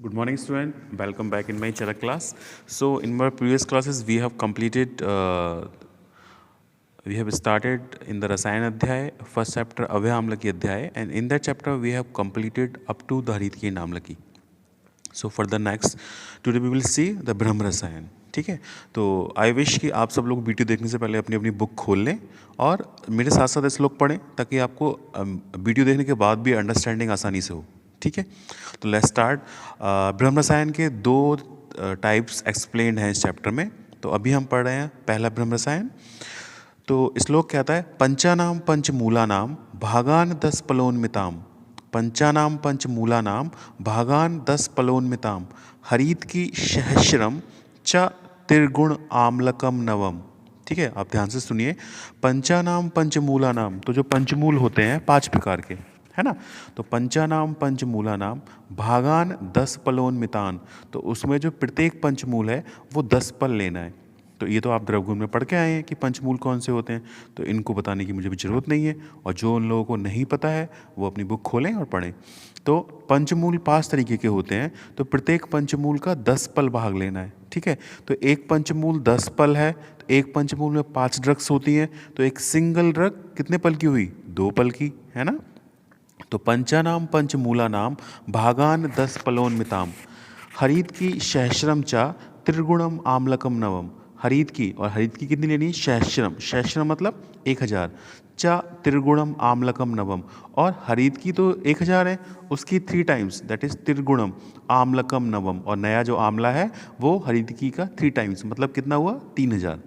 Good morning, student. Welcome back in my Charak class. So, in my previous classes, we have completed, we have started in the Rasayan Adhyay, first chapter Avyamlaki Adhyay, and in that chapter, we have completed up to the Haritki Namlaki. So, for the next, today we will see the Brahm Rasayan. ठीक है, तो I wish कि आप सब लोग video देखने से पहले अपनी अपनी बुक खोल लें और मेरे साथ साथ श्लोक पढ़ें ताकि आपको वीडियो देखने के बाद भी अंडरस्टैंडिंग आसानी से हो। ठीक है, तो लेट्स स्टार्ट। ब्रह्म रसायन के दो टाइप्स एक्सप्लेन्ड हैं इस चैप्टर में। तो अभी हम पढ़ रहे हैं पहला ब्रह्म रसायन। तो श्लोक कहता है पंचानाम पंचमूलानाम भागान 10 पलोन्मिताम, पंचानाम पंचमूलानाम भागान 10 पलोन्मिताम हरित की सहस्रम च त्रिगुण आम्लकम नवम। ठीक है, आप ध्यान से सुनिए। पंचानाम पंचमूलानाम, तो जो पंचमूल होते हैं 5 प्रकार के, है ना। तो पंचानाम पंचमूलानाम भागान 10 पलोन्मितान, तो उसमें जो प्रत्येक पंचमूल है वो 10 पल लेना है। तो ये तो आप द्रवगुण में पढ़ के आए हैं कि पंचमूल कौन से होते हैं, तो इनको बताने की मुझे भी ज़रूरत नहीं है। और जो उन लोगों को नहीं पता है वो अपनी बुक खोलें और पढ़ें। तो पंचमूल 5 तरीके के होते हैं, तो प्रत्येक पंचमूल का 10 पल भाग लेना है। ठीक है, तो एक पंचमूल 10 पल है, तो एक पंचमूल में 5 ड्रग्स होती हैं, तो एक सिंगल ड्रग कितने पल की हुई? 2 पल की, है ना। तो पंचानाम पंचमूलानाम भागान 10 पलोन्मिताम हरित की सहस्रम चा त्रिगुणम आम्लकम नवम। हरित की, और हरित की कितनी लेनी है? सहस्रम, सहस्रम मतलब 1000, चा त्रिगुणम आम्लकम नवम, और हरित की तो 1000 है, उसकी 3 टाइम्स, दैट इज त्रिगुणम आम्लकम नवम, और नया जो आम्ला है वो हरित की का 3 टाइम्स, मतलब कितना हुआ? 3000।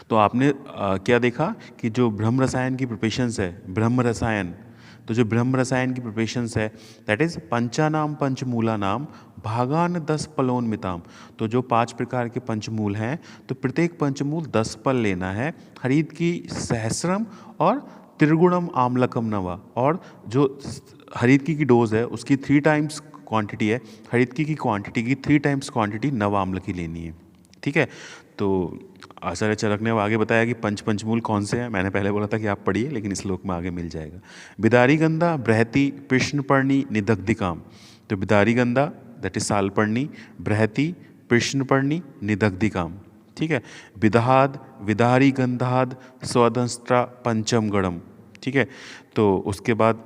तो आपने क्या देखा कि जो ब्रह्म रसायन की प्रिपरेशंस है, ब्रह्म रसायन, तो जो ब्रह्म रसायन की प्रिपरेशंस है दैट इज पंचानाम पंचमूला नाम भागान 10 पलोन्मिताम। तो जो 5 प्रकार के पंचमूल हैं, तो प्रत्येक पंचमूल 10 पल लेना है। हरित की सहस्रम और त्रिगुणम आम्लकम नवा, और जो हरित की डोज है उसकी 3 टाइम्स क्वांटिटी है, हरित की क्वांटिटी की 3 टाइम्स क्वांटिटी नव आम्ल की लेनी है। ठीक है, तो आचार्य चरक ने आगे बताया कि पंचमूल कौन से हैं। मैंने पहले बोला था कि आप पढ़िए, लेकिन इस श्लोक में आगे मिल जाएगा। बिदारी गंधा बृहति कृष्णपर्णी निदग्धिकाम। तो बिदारी गंधा दैट इज सालपर्णी, बृहति कृष्णपर्णी निदग्धिकाम। ठीक है, विदहाद विदारी गंधाद स्वदंस्ट्रा पंचम गणम। ठीक है, तो उसके बाद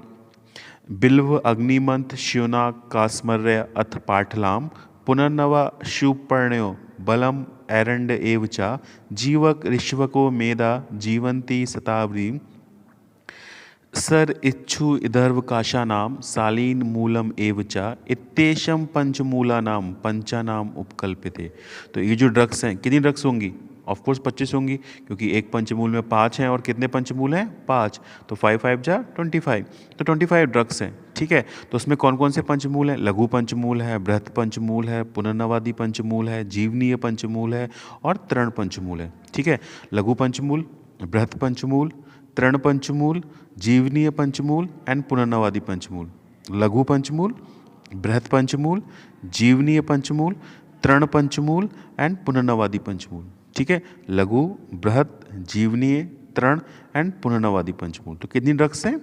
बिल्व अग्निमंथ श्योना कास्मर्य अथ पाठलाम पुनर्नवा शुपर्ण्यो बलम एरंड एव च जीवक ऋष्वको मेधा जीवंती शताब्दी सर इच्छु इधर्व काशा नाम सालीन मूलम एव च इत्तेषम पंचमूला नाम पंचानाम उपकल्पिते। तो ये जो ड्रग्स हैं, कितनी ड्रग्स होंगी? ऑफ कोर्स 25 होंगी, क्योंकि एक पंचमूल में 5 हैं, और कितने पंचमूल हैं? 5, तो 5 5 जा 25, तो 25 ड्रग्स हैं। ठीक है, तो उसमें कौन कौन से पंचमूल हैं? लघु पंचमूल है, बृहत पंचमूल है, पुनर्नवादी पंचमूल है, जीवनीय पंचमूल है, और तृण पंचमूल है। ठीक है, लघु पंचमूल, बृहत पंचमूल, तृण पंचमूल, जीवनीय पंचमूल एंड पुनर्नवादी पंचमूल। लघु पंचमूल, बृहत पंचमूल, जीवनीय पंचमूल, तृण पंचमूल एंड पुनर्नवादी पंचमूल। ठीक है, लघु, बृहत, जीवनीय, तृण एंड पुनर्नवादी पंचमूल। तो कितनी ड्रग्स हैं?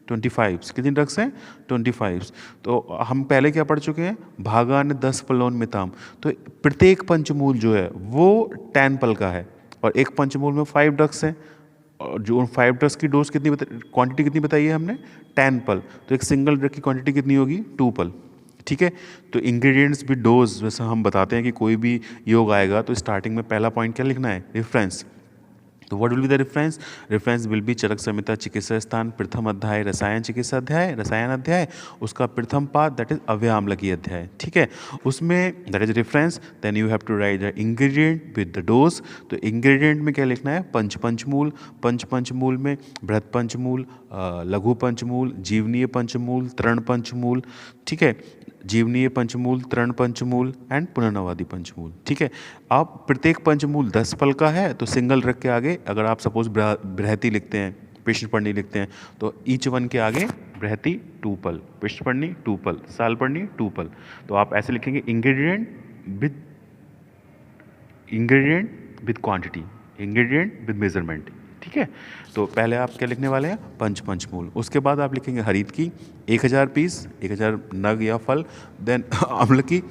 25। कितनी ड्रग्स हैं? 25। तो हम पहले क्या पढ़ चुके हैं? भागान 10 पलोन्मिताम। तो प्रत्येक पंचमूल जो है वो 10 पल का है, और एक पंचमूल में 5 ड्रग्स हैं, और जो 5 ड्रग्स की डोज कितनी क्वांटिटी कितनी बताई है हमने? 10 पल। तो एक सिंगल ड्रग की क्वांटिटी कितनी होगी? 2 पल। ठीक है, तो इंग्रेडिएंट्स भी डोज, वैसे हम बताते हैं कि कोई भी योग आएगा तो स्टार्टिंग में पहला पॉइंट क्या लिखना है? रेफरेंस। तो what will be the reference? Reference will be Charak Samhita Chikitsa Sthana प्रथम अध्याय रसायन चिकित्सा अध्याय, रसायन अध्याय, उसका प्रथम पाठ दैट इज अव्याम्लकी अध्याय। ठीक है, उसमें that is reference. Then you have to write the ingredient with the dose. तो इंग्रेडिएंट में क्या लिखना है? पंचमूल, पंचमूल में बृहत पंचमूल, लघु पंचमूल, जीवनीय पंचमूल, तृण पंचमूल। ठीक है, जीवनीय पंचमूल, तृण पंचमूल एंड पुनर्नवादी पंचमूल। ठीक है, आप प्रत्येक पंचमूल 10 पल का है, तो सिंगल रख के आगे अगर आप सपोज बृहति लिखते हैं, कृष्णपर्णी लिखते हैं, तो ईच वन के आगे बृहति 2 पल, कृष्णपर्णी 2 पल, सालपर्णी 2 पल। तो आप ऐसे लिखेंगे ingredient with quantity, ingredient with measurement. ठीक है। तो पहले आप क्या लिखने वाले हैं, पंचमूल। उसके बाद आप लिखेंगे हरीत की 1000 पीस, 1000 नग या फल। देन आम्ल की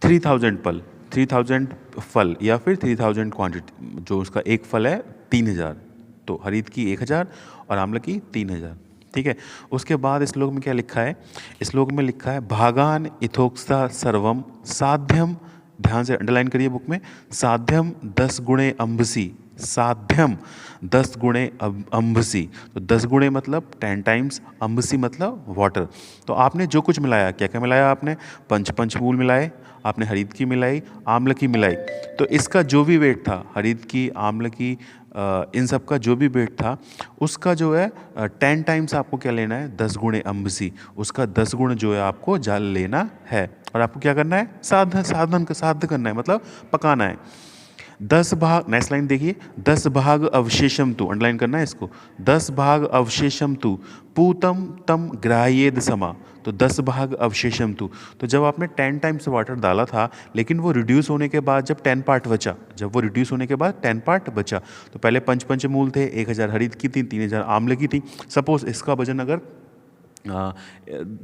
3000 फल, 3000 फल या फिर 3000 क्वांटिटी, जो उसका एक फल है 3000। तो हरीत की 1000 और आम्ल की 3000। ठीक है। उसके बाद इस श्लोक में क्या लिखा है, इस श्लोक में लिखा है भागान इथोक्सा सर्वम साध्यम, ध्यान से अंडरलाइन करिए बुक में, साध्यम 10 गुणे अम्भसी, साध्यम 10 गुणे अम्भसी। तो 10 गुणे मतलब 10 टाइम्स, अम्भसी मतलब वाटर। तो आपने जो कुछ मिलाया, क्या क्या मिलाया आपने, पंचमूल मिलाए, आपने हरीत की मिलाई, आम्ल की मिलाई। तो इसका जो भी वेट था, हरीत की, आम्ल की, इन सब का जो भी वेट था, उसका जो है 10 टाइम्स आपको क्या लेना है, 10 गुणे अम्बसी, उसका 10 गुण जो है आपको जल लेना है। और आपको क्या करना है, साध करना है, मतलब पकाना है। 10 भाग, नेक्स्ट लाइन देखिए, 10 भाग अवशेषम तु, अंडरलाइन करना है इसको, 10 भाग अवशेषम तु पूतम तम ग्राह्येद समा। तो 10 भाग अवशेषम तु, तो जब आपने 10 टाइम्स वाटर डाला था, लेकिन वो रिड्यूस होने के बाद जब 10 पार्ट बचा, जब वो रिड्यूस होने के बाद 10 पार्ट बचा, तो पहले पंचमूल थे, 1000 हरित की थी, 3000 आम्ल की थी। सपोज इसका वजन अगर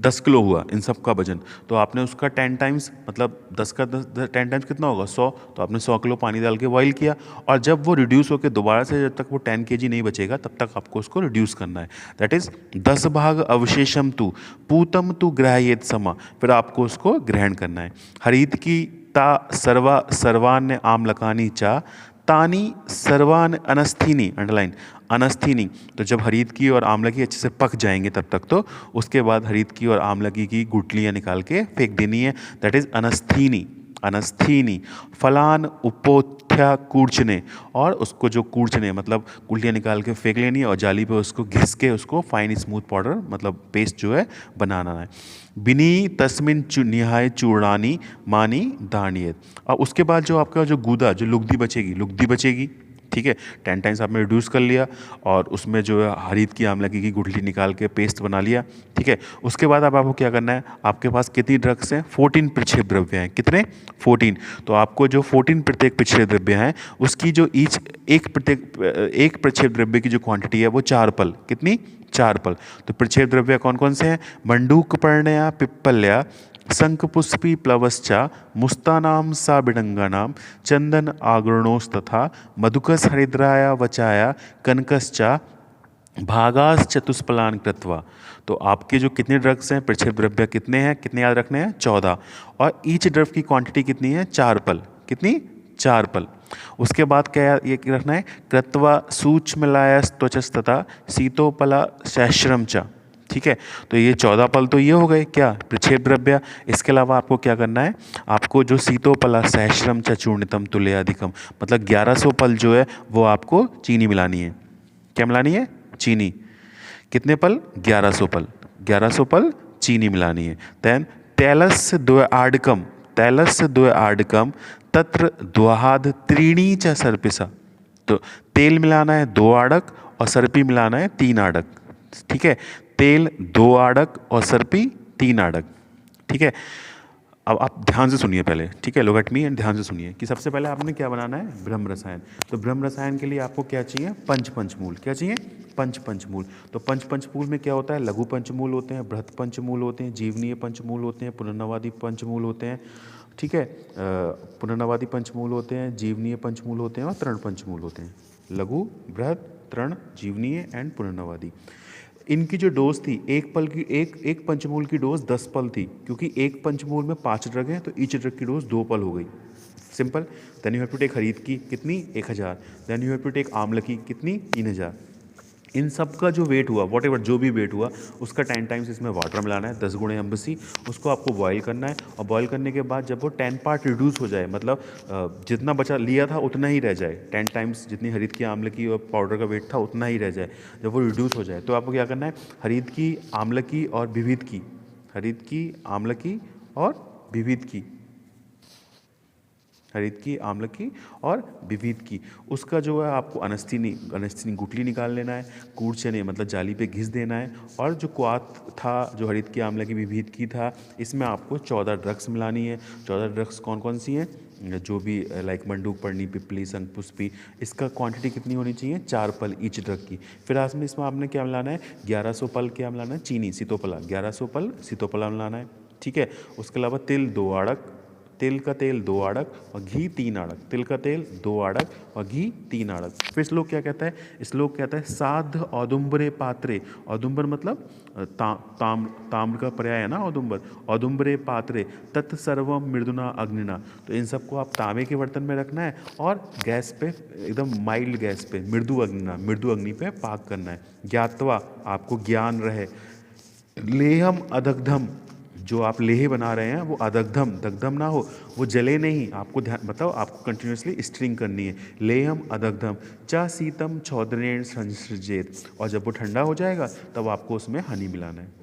10 किलो हुआ, इन सब का वजन, तो आपने उसका 10 टाइम्स, मतलब 10 का 10 10 टाइम्स कितना होगा, 100। तो आपने 100 किलो पानी डाल के बॉईल किया, और जब वो रिड्यूस होकर दोबारा से, जब तक वो 10 kg नहीं बचेगा, तब तक आपको उसको रिड्यूस करना है। दैट इज 10 भाग अवशेषम तु पूतम तु ग्राह्येत समा, फिर आपको उसको ग्रहण करना है। हरीत की ता सर्वान्य आम्लकानी चा तानी सर्वान अनस्थीनी, अंडरलाइन अनस्थीनी। तो जब हरीत की और आम्ल की अच्छे से पक जाएंगे तब तक, तो उसके बाद हरीत की और आम्ल की गुठलियाँ निकाल के फेंक देनी है। दैट इज अनस्थीनी, अनस्थीनी। फलान उपोथ्या कूर्चने, और उसको जो कूर्चने मतलब गुठलियाँ निकाल के फेंक लेनी है, और जाली पे उसको घिस के उसको फाइन स्मूथ पाउडर मतलब पेस्ट जो है बनाना है। बिनी तस्मिन निहाय चूर्णानी मानी दानियत। और उसके बाद जो आपका जो गूदा, जो लुगदी बचेगी, ठीक है, 10 टाइम्स आपने रिड्यूस कर लिया, और उसमें जो है हरीत की आम्ल की गुठली निकाल के पेस्ट बना लिया। ठीक है। उसके बाद अब आपको क्या करना है, आपके पास कितनी ड्रग्स हैं, 14 प्रक्षेप द्रव्य हैं। कितने, 14। तो आपको जो 14 प्रत्येक प्रक्षेप द्रव्य हैं, उसकी जो एक प्रक्षेप द्रव्य की जो क्वांटिटी है वो 4 पल, कितनी, 4 पल। तो प्रक्षेप द्रव्य कौन कौन से हैं, मंडूक पर्णया पिप्पल्या शंखपुष्पी प्लवश्चा मुस्तानाम सा बिडंगानाम चंदन आगरणोस्तथा मधुकस हरिद्राया वचाया कनकश्चा भागास चतुष्पलान कृत्वा। तो आपके जो कितने ड्रग्स हैं, प्रक्षेप द्रव्य कितने हैं, कितने याद रखने हैं, 14। और ईच ड्रग की क्वांटिटी कितनी है, 4 पल, कितनी, 4 पल। उसके बाद क्या ये रखना है, कृत्वा सूक्ष्मलायस त्वचस्तथा शीतोपला सहस्रम च। ठीक है। तो ये 14 पल तो ये हो गए क्या, प्रक्षेप द्रव्य। इसके अलावा आपको क्या करना है, आपको जो शीतोपला सहस्रम च चूर्णितम तुल्याधिकम, मतलब 1100 पल जो है वो आपको चीनी मिलानी है। क्या मिलानी है, चीनी। कितने पल, 1100 पल, 1100 पल चीनी मिलानी है। देन तैलस्य द्वयार्डकम, तैलस्य द्वयार्डकम तत्र द्वहाद त्रीणी च सर्पिसा। तो तेल मिलाना है 2 आड़क, और सर्पी मिलाना है 3 आड़क। ठीक है। तेल 2 आड़क और सर्पी 3 आड़क। ठीक है। अब आप ध्यान से सुनिए पहले, ठीक है, लुक एट मी एंड ध्यान से सुनिए कि सबसे पहले आपने क्या बनाना है, ब्रह्म रसायन। तो ब्रह्म रसायन के लिए आपको क्या चाहिए, पंचमूल। क्या चाहिए, पंचमूल। तो पंचमूल में क्या होता है, लघु पंचमूल होते हैं, बृहत पंचमूल होते हैं, जीवनीय पंचमूल होते हैं, पुनर्नवादी पंचमूल होते हैं। ठीक है। पुनर्नवादी पंचमूल होते हैं, जीवनीय पंचमूल होते हैं, और तृण पंचमूल होते हैं। लघु, बृहत, तृण, जीवनीय एंड पुनर्नवादी। इनकी जो डोज थी, एक पल की, एक पंचमूल की डोज 10 पल थी, क्योंकि एक पंचमूल में 5 ड्रग हैं, तो ईच ड्रग की डोज 2 पल हो गई। Simple. Then you have to take हरीत की कितनी, 1000। Then you have to take आम्ल की कितनी, 3000। इन सब का जो वेट हुआ, वॉट एवर जो भी वेट हुआ, उसका 10 टाइम्स इसमें वाटर मिलाना है, 10 गुणे अम्बसी। उसको आपको बॉईल करना है, और बॉईल करने के बाद जब वो 10 पार्ट रिड्यूस हो जाए, मतलब जितना बचा लिया था उतना ही रह जाए, 10 टाइम्स जितनी हरीत की, आम्ल की और पाउडर का वेट था उतना ही रह जाए, जब वो रिड्यूस हो जाए, तो आपको क्या करना है, हरीत की, आम्ल की और विविध की, हरीत की, आम्ल की और विविध की, हरित की, आम्ल की और विविध की, उसका जो है आपको अनस्थीनी गुठली निकाल लेना है, कूर्चने मतलब जाली पे घिस देना है। और जो क्वाथ था, जो हरित की, आम्ल की, विविध की था, इसमें आपको 14 ड्रग्स मिलानी है। 14 ड्रग्स कौन कौन सी हैं, जो भी लाइक मंडूक, पर्णी, पिपली, शंख पुष्पी, इसका क्वांटिटी कितनी होनी चाहिए? 4 पल ईच ड्रग की। फिर इसमें आपने क्या मिलाना है? 1100 पल क्या मिलाना है? चीनी, सीतोपला, 1100 पल सीतोपला मिलाना है, ठीक है। उसके अलावा तिल 2 आड़क, तिल का तेल 2 आड़क और घी 3 आड़क, तिल का तेल 2 आड़क और घी 3 आड़क। फिर श्लोक क्या कहता है? श्लोक कहता है साध औदुम्बरे पात्रे, औदुम्बर मतलब ताम्र का पर्याय है ना औदुम्बर, औदुम्बरे पात्रे तत्सर्वम मृदुना अग्निना। तो इन सबको आप तांबे के बर्तन में रखना है और गैस पे एकदम माइल्ड गैस पे, मृदु अग्निना, मृदु अग्नि पे पाक करना है। ज्ञातवा, आपको ज्ञान रहे। लेहम अदग्धम, जो आप लेह बना रहे हैं वो अदग्धम, दग्धम ना हो, वो जले नहीं, आपको ध्यान मतलब आपको कंटिन्यूसली स्ट्रिंग करनी है। लेहम अदग्धम चा शीतम चौदनेर संसृजेत, और जब वो ठंडा हो जाएगा तब आपको उसमें हनी मिलाना है।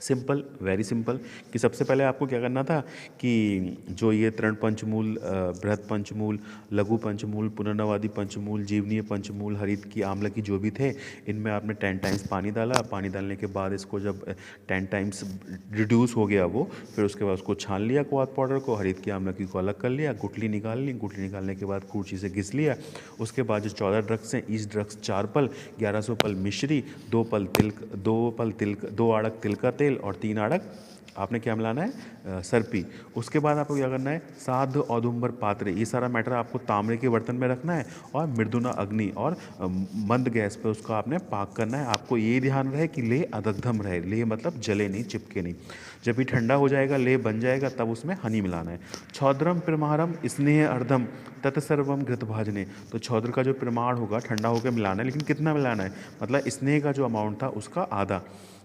Simple, very simple. कि सबसे पहले आपको क्या करना था कि जो ये तृण पंचमूल, बृहत पंचमूल, लघु पंचमूल, पुनर्नवादी पंचमूल, जीवनीय पंचमूल, हरित की, आम्ल की, जो भी थे, इनमें आपने 10 टाइम्स पानी डाला। पानी डालने के बाद इसको जब 10 टाइम्स रिड्यूस हो गया वो, फिर उसके बाद उसको छान लिया क्वाथ पाउडर को, हरित की, आम्ल की को अलग कर लिया, गुठली निकाल ली, गुठली निकालने के बाद कूर्ची से घिस लिया। उसके बाद जो 14 ड्रग्स हैं, ईच ड्रग्स 4 पल, 1100 पल मिश्री, 2 पल तिल, 2 आड़क तिल का तेल और 3 आड़क आपने क्या मिलाना है? सरपी। उसके बाद आपको क्या करना है? साध औदुम्बर पात्रे, ये सारा मैटर आपको तांबे के बर्तन में रखना है और मृदुना अग्नि और मंद गैस पे उसका आपने पाक करना है। आपको ये ध्यान रहे कि ले अदग्धम रहे, ले मतलब जले नहीं, चिपके नहीं। जब ये ठंडा हो जाएगा, ले बन जाएगा, तब उसमें हनी मिलाना है। छौद्रम प्रमारम स्नेह अर्धम तत्सर्वम घृत भाजने, तो छौद्र का जो प्रमाण होगा ठंडा होकर मिलाना है, लेकिन कितना मिलाना है? मतलब स्नेह का जो अमाउंट था उसका आधा।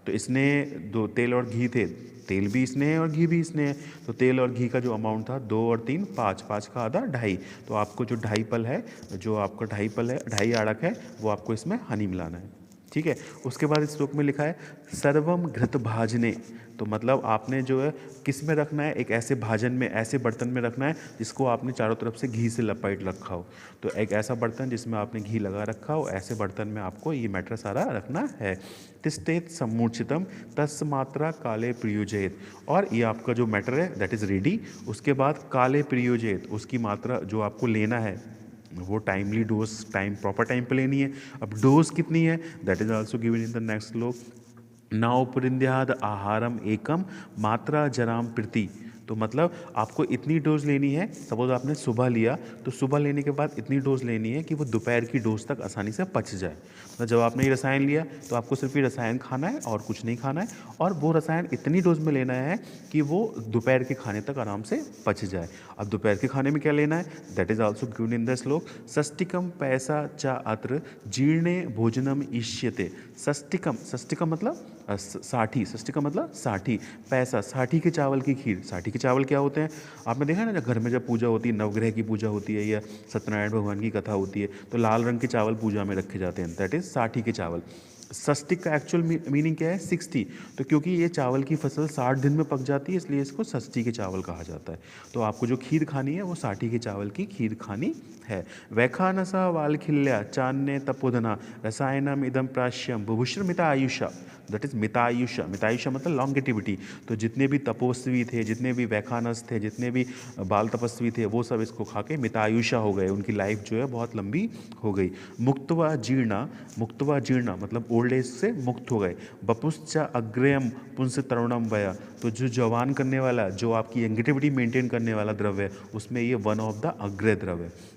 तो स्नेह 2, तेल और घी थे, तेल भी स्नेह है और घी भी स्नेह है, तो तेल और घी का जो अमाउंट था 2 और 3 5, 5 का आधा 2.5, तो आपको जो 2.5 पल है, जो आपका 2.5 पल है, 2.5 आड़क है, वो आपको इसमें हनी मिलाना है, ठीक है। उसके बाद इस श्लोक में लिखा है सर्वम घृत भाजने, तो मतलब आपने जो है किस में रखना है? एक ऐसे भाजन में, ऐसे बर्तन में रखना है जिसको आपने चारों तरफ से घी से लपेट रखा हो। तो एक ऐसा बर्तन जिसमें आपने घी लगा रखा हो, ऐसे बर्तन में आपको ये मैटर सारा रखना है। तिष्ठेत सम्मूर्छितम तस्मात्रा काले प्रयोजयत, और ये आपका जो मैटर है दैट इज़ रेडी। उसके बाद काले प्रयोजयत, उसकी मात्रा जो आपको लेना है वो टाइमली डोज, प्रॉपर टाइम पे लेनी है। अब डोज कितनी है? That is also given in the next श्लोक। नाउ पुरिंद्याद आहारम एकम मात्रा जराम प्रति, तो मतलब आपको इतनी डोज लेनी है। सपोज आपने सुबह लिया, तो सुबह लेने के बाद इतनी डोज लेनी है कि वो दोपहर की डोज तक आसानी से पच जाए। मतलब जब आपने ये रसायन लिया तो आपको सिर्फ ये रसायन खाना है और कुछ नहीं खाना है, और वो रसायन इतनी डोज में लेना है कि वो दोपहर के खाने तक आराम से पच जाए। अब दोपहर के खाने में क्या लेना है? That is also given in the श्लोक। षष्टिकम पैसा चा अत्र जीर्णे भोजनम इष्यते। षष्टिकम, षष्टिकम मतलब 60, षष्टिकम मतलब 60, पैसा 60 के चावल की खीर। 60 के चावल क्या होते हैं? आपने देखा ना, जब घर में जब पूजा होती है, नवग्रह की पूजा होती है या सत्यनारायण भगवान की कथा होती है, तो लाल रंग के चावल पूजा में रखे जाते हैं, दैट इज 60 के चावल। षष्टिक का एक्चुअल मीनिंग क्या है? 60। तो क्योंकि ये चावल की फसल 60 दिन में पक जाती है, इसलिए इसको षष्ठी के चावल कहा जाता है। तो आपको जो खीर खानी है वो 60 के चावल की खीर खानी है। वैखानसा वालखिल्या चान्य तपोधना रसायनम इदम प्राश्यम बुभुश्र मिता आयुषा, दैट इज मितायुषा। मितायुषा मतलब लॉन्गेटिविटी। तो जितने भी तपस्वी थे, जितने भी वैखानस थे, जितने भी बाल तपस्वी थे, वो सब इसको खा के मितायुषा हो गए, उनकी लाइफ जो है बहुत लंबी हो गई। मुक्तवा जीर्णा, मुक्तवा जीर्णा मतलब ओल्ड एज से मुक्त हो गए। बपुश्चा अग्रयम पुंस तरुणम वया, तो जो जवान करने वाला, जो आपकी एंगेटिविटी मेंटेन करने वाला द्रव्य है, उसमें ये वन ऑफ द अग्रय द्रव्य है।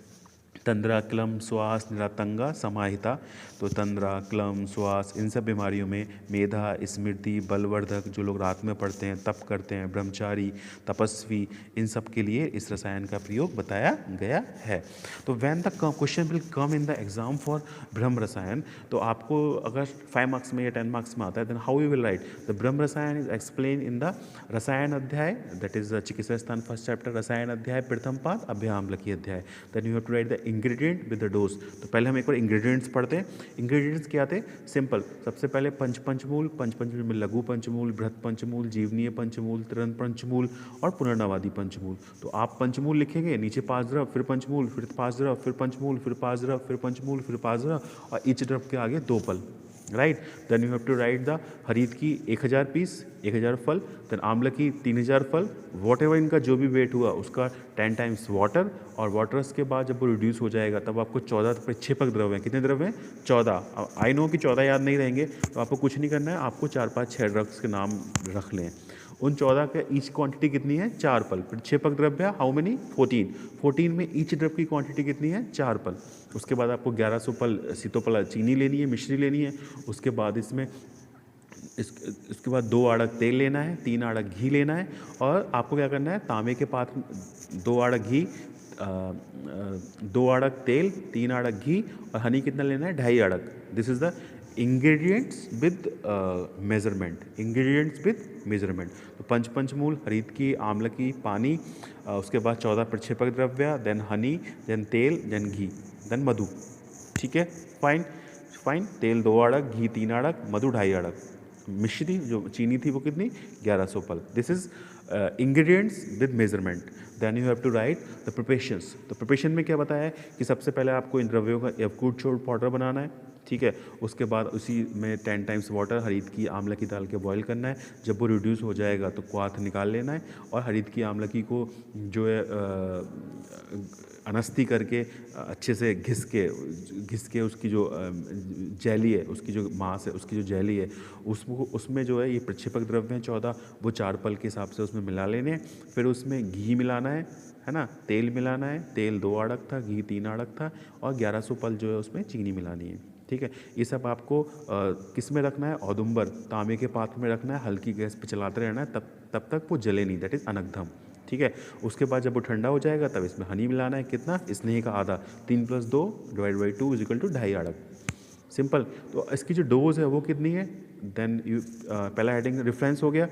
तंद्रा क्लम श्वास निरातंगा समाहिता, तो तंद्रा क्लम श्वास इन सब बीमारियों में मेधा, स्मृति, बलवर्धक, जो लोग रात में पढ़ते हैं, तप करते हैं, ब्रह्मचारी, तपस्वी, इन सब के लिए इस रसायन का प्रयोग बताया गया है। तो when the question will come in the exam for ब्रह्म रसायन, तो आपको अगर 5 मार्क्स में या 10 मार्क्स में आता है, then how you will write the Brahma Rasayana is explain in the रसायन अध्याय, दैट इज चिकित्सा स्थान फर्स्ट चैप्टर, रसायन अध्याय प्रथम पाद अभ्यामलकी अध्याय। Then you have to write the ingredient with the dose. तो पहले हम एक बार इंग्रेडिएंट्स पढ़ते हैं। इंग्रेडिएंट्स क्या थे? सिंपल, सबसे पहले पंचमूल, पंचमूल में लघु पंचमूल, बृहत पंचमूल, जीवनीय पंचमूल, तृण पंचमूल और पुनर्नवादी पंचमूल। तो आप पंचमूल लिखेंगे, नीचे 5 द्रव, फिर पंचमूल, फिर 5 द्रव, फिर पंचमूल, फिर 5 द्रव, फिर पंचमूल, फिर 5 द्रव, और ईच द्रव के आगे 2 पल। Right. Then you have to write the हरीत की 1000 पीस, 1000 फल, देन आंवला की 3000 फल, वॉट एवर इनका जो भी वेट हुआ उसका 10 टाइम्स वाटर, और वाटर्स के बाद जब वो रिड्यूस हो जाएगा तब आपको 14 प्रक्षेपक द्रव्य हैं। कितने द्रव्य हैं? 14। आई नो कि 14 याद नहीं रहेंगे, तो आपको कुछ नहीं करना है, आपको 4-5-6 ड्रग्स के नाम रख लें। उन 14 के ईच क्वांटिटी कितनी है? 4 पल। प्रक्षेपक द्रव्य हाउ मेनी? 14। 14 में ईच द्रव्य की क्वांटिटी कितनी है? 4 पल। उसके बाद आपको 1100 पल सीतोपल चीनी लेनी है, मिश्री लेनी है। उसके बाद इसमें इसके बाद 2 आड़क तेल लेना है, 3 आड़क घी लेना है, और आपको क्या करना है, तांबे के पात्र 2 आड़क घी, 2 आड़क तेल, 3 आड़क घी, और हनी कितना लेना है? 2.5 आड़क। This is the ingredients with measurement, ingredients with measurement. तो पंचमूल, हरीत की, आंवला की, पानी, उसके बाद 14 प्रक्षेपक द्रव्य, देन हनी, देन तेल, देन घी, देन मधु। ठीक है, फाइन फाइन। तेल 2 आड़क, घी 3 आड़क, मधु 2.5 आड़क, मिश्री जो चीनी थी वो कितनी? 1100 पल। This is ingredients with measurement. Then you have to write the preparations. तो प्रिपरेशन में क्या बताया है कि सबसे पहले आपको इन द्रव्यों का एवकूट पाउडर बनाना है, ठीक है। उसके बाद उसी में 10 टाइम्स वाटर हरीत की, आंवला की डाल के बॉईल करना है। जब वो रिड्यूस हो जाएगा तो क्वाथ निकाल लेना है, और हरीत की, आंवला की को जो है अनस्ती करके अच्छे से घिस के उसकी जो जैली है, उसकी जो मांस है, उसकी जो जैली है, उसमें जो है ये प्रक्षेपक द्रव्य हैं 14, वो 4 पल के हिसाब से उसमें मिला लेने। फिर उसमें घी मिलाना है ना, तेल मिलाना है। तेल 2 आड़क था, घी 3 आड़क था, और 1100 पल जो है उसमें चीनी मिलानी है। ठीक है, ये सब आपको किस में रखना है? औदुंबर, तांबे के पात्र में रखना है। हल्की गैस पे चलाते रहना है तब तक वो जले नहीं, दैट इज़ अनगधम। ठीक है, उसके बाद जब वो ठंडा हो जाएगा तब इसमें हनी मिलाना है। कितना? स्नेह का आधा, 3 + 2 / 2 = 2.5 आड़क। सिंपल। तो इसकी जो डोज है वो कितनी है? देन यू पहला हेडिंग रेफरेंस हो गया,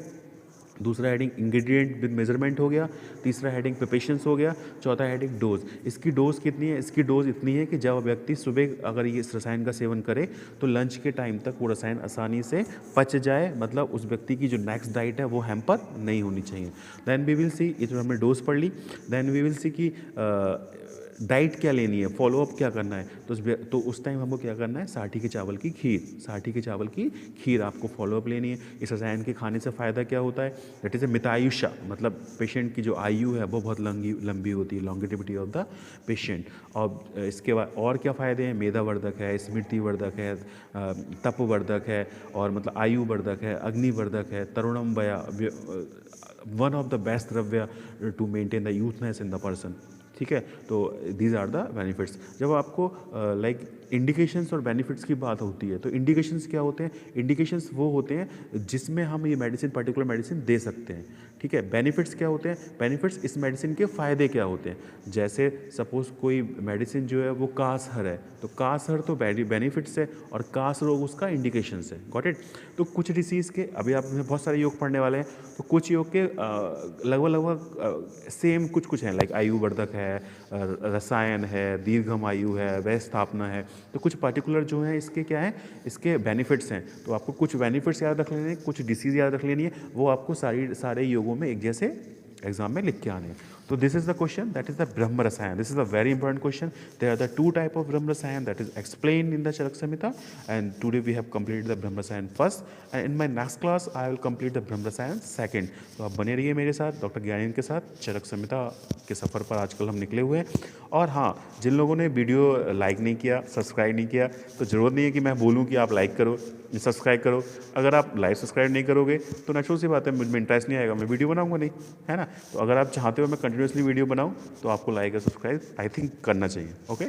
दूसरा हेडिंग इंग्रेडिएंट विद मेजरमेंट हो गया, तीसरा हेडिंग प्रिपरेशंस हो गया, चौथा हेडिंग डोज। इसकी डोज कितनी है? इसकी डोज इतनी है कि जब व्यक्ति सुबह अगर ये इस रसायन का सेवन करे तो लंच के टाइम तक वो रसायन आसानी से पच जाए, मतलब उस व्यक्ति की जो नेक्स्ट डाइट है वो हैम्पर नहीं होनी चाहिए। देन वी विल सी, ये तो हमने डोज पढ़ ली। देन वी विल सी कि डाइट क्या लेनी है, फॉलोअप क्या करना है। तो उस टाइम हमको क्या करना है? साठी के चावल की खीर, साठी के चावल की खीर आपको फॉलोअप लेनी है। इस रसायन के खाने से फ़ायदा क्या होता है? दैट इज़ ए मितायुष्य, मतलब पेशेंट की जो आयु है वो बहुत लंबी होती है, लॉन्गेटिविटी ऑफ द पेशेंट। और इसके बाद और क्या फ़ायदे हैं? मेधावर्धक है, स्मृतिवर्धक है, तपवर्धक है, और मतलब आयुवर्धक है, अग्निवर्धक है, तरुणम वया, वन ऑफ द बेस्ट द्रव्य to maintain the youthness in the person. ठीक है, तो दीज आर द बेनिफिट्स। जब आपको लाइक इंडिकेशंस और बेनिफिट्स की बात होती है तो इंडिकेशंस क्या होते हैं? इंडिकेशंस वो होते हैं जिसमें हम ये मेडिसिन, पर्टिकुलर मेडिसिन दे सकते हैं। ठीक है, बेनिफिट्स क्या होते हैं? बेनिफिट्स इस मेडिसिन के फ़ायदे क्या होते हैं? जैसे सपोज कोई मेडिसिन जो है वो कासहर है, तो कासहर तो बेनिफिट्स है, और कास रोग उसका इंडिकेशंस है। Got it? तो कुछ डिसीज़ के, अभी आप बहुत सारे योग पढ़ने वाले हैं, तो कुछ योग के लगभग सेम कुछ हैं, लाइक आयुवर्धक है, रसायन है, दीर्घम आयु है, वय स्थापना है। तो कुछ पर्टिकुलर जो है इसके क्या है, इसके बेनिफिट्स हैं। तो आपको कुछ बेनिफिट्स याद रख लेने हैं, कुछ डिसीज़ याद रख लेनी है, वो आपको सारे योगों में एक जैसे एग्जाम में लिख के आने हैं। तो this is the question, that is the Brahma Rasayana. This is a very important question. There are the 2 type of Brahma Rasayana that is explained in the Charak Samhita, and today we have completed the Brahma Rasayana first, and in my next class I will complete the Brahma Rasayana second. तो आप बने रहिए मेरे साथ, doctor Gyanendra के साथ। चरक संहिता के सफ़र पर आजकल हम निकले हुए हैं। और हाँ, जिन लोगों ने वीडियो लाइक नहीं किया, सब्सक्राइब नहीं किया, तो ज़रूरत नहीं है कि मैं बोलूँ कि आप लाइक करो, सब्सक्राइब करो। अगर आप लाइक सब्सक्राइब नहीं करोगे तो नेचुरल सी बात है, मुझ में इंटरेस्ट नहीं आएगा, मैं वीडियो बनाऊंगा नहीं, है ना। तो अगर आप चाहते हो मैं कंटिन्यूसली वीडियो बनाऊं तो आपको लाइक और सब्सक्राइब आई थिंक करना चाहिए। ओके।